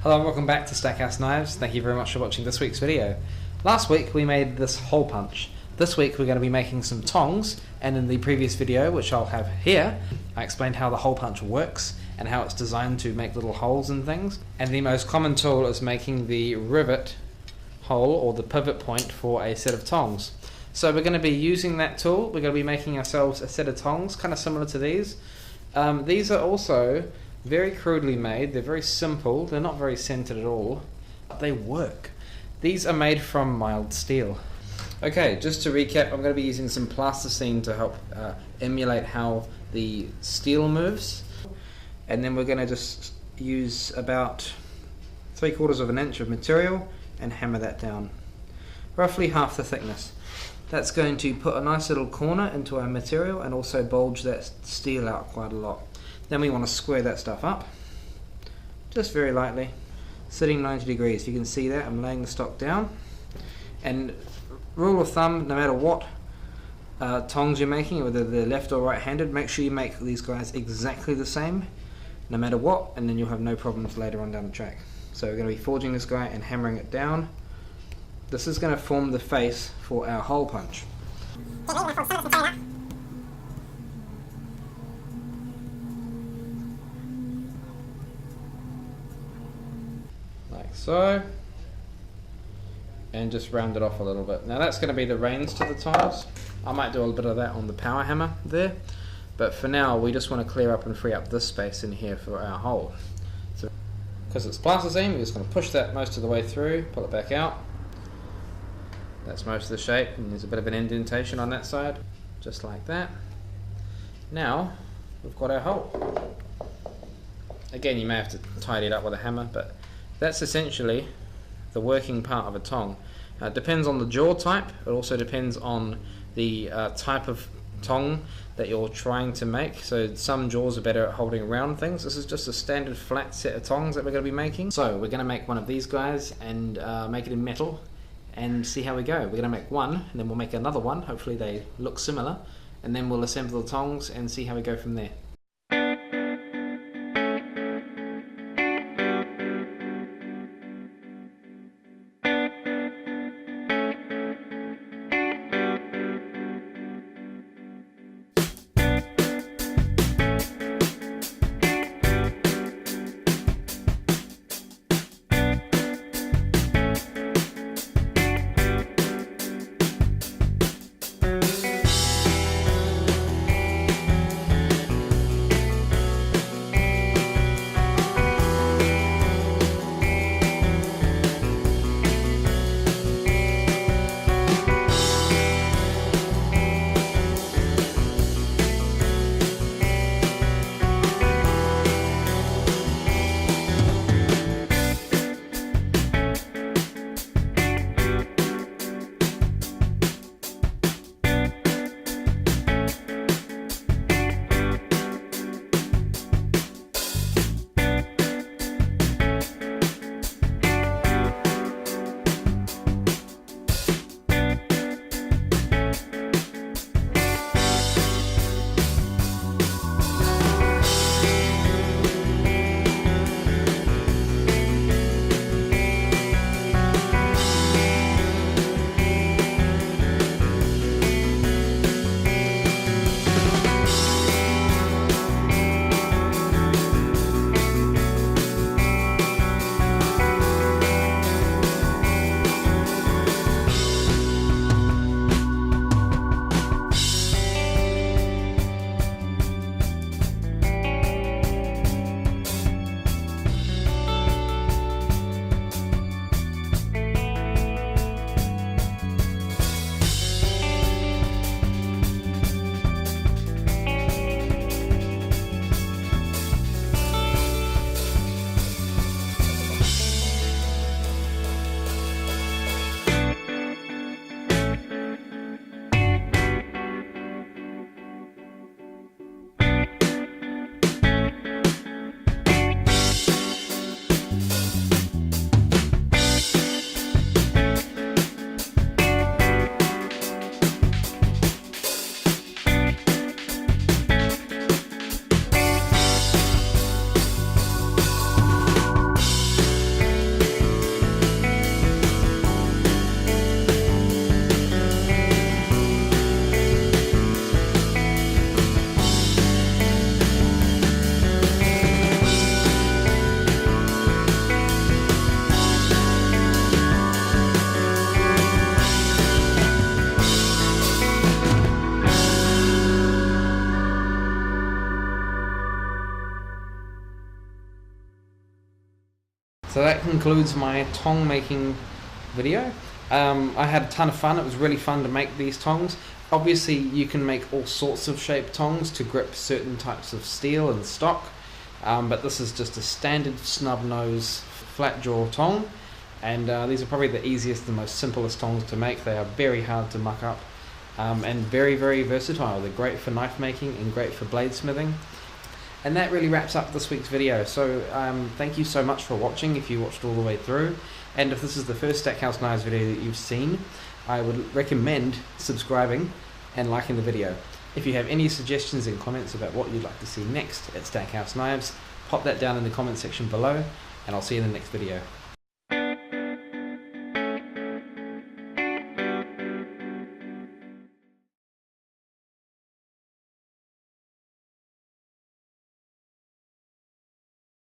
Hello and welcome back to Stackhouse Knives. Thank you very much for watching this week's video. Last week we made this hole punch. This week we're going to be making some tongs, and in the previous video, which I'll have here, I explained how the hole punch works and how it's designed to make little holes and things. And the most common tool is making the rivet hole or the pivot point for a set of tongs. So we're going to be using that tool. We're going to be making ourselves a set of tongs, kind of similar to these. These are also very crudely made. They're very simple. They're not very centered at all. But they work. These are made from mild steel. Okay, just to recap, I'm going to be using some plasticine to help emulate how the steel moves. And then we're going to just use about 3/4 of an inch of material and hammer that down. Roughly half the thickness. That's going to put a nice little corner into our material and also bulge that steel out quite a lot. Then we want to square that stuff up, just very lightly, sitting 90 degrees. You can see that I'm laying the stock down. And rule of thumb, no matter what tongs you're making, whether they're left or right-handed, make sure you make these guys exactly the same, no matter what, and then you'll have no problems later on down the track. So we're going to be forging this guy and hammering it down. This is going to form the face for our hole punch. Like so. And just round it off a little bit. Now that's going to be the reins to the tongs. I might do a little bit of that on the power hammer there. But for now we just want to clear up and free up this space in here for our hole. So, because it's plasticine, we're just going to push that most of the way through, pull it back out. That's most of the shape, and there's a bit of an indentation on that side, just like that. Now we've got our hole. Again, you may have to tidy it up with a hammer, but that's essentially the working part of a tong. It depends on the jaw type. It also depends on the type of tong that you're trying to make. So some jaws are better at holding round things. This is just a standard flat set of tongs that we're going to be making. So we're going to make one of these guys and make it in metal and see how we go. We're going to make one, and then we'll make another one. Hopefully they look similar, and then we'll assemble the tongs and see how we go from there. that concludes my tong making video. I had a ton of fun. It was really fun to make these tongs. Obviously you can make all sorts of shaped tongs to grip certain types of steel and stock, but this is just a standard snub nose flat jaw tong, and these are probably the easiest and most simplest tongs to make. They are very hard to muck up, and very, very versatile. They're great for knife making and great for bladesmithing. And that really wraps up this week's video. So thank you so much for watching, if you watched all the way through. And if this is the first Stackhouse Knives video that you've seen, I would recommend subscribing and liking the video. If you have any suggestions and comments about what you'd like to see next at Stackhouse Knives, pop that down in the comment section below, and I'll see you in the next video.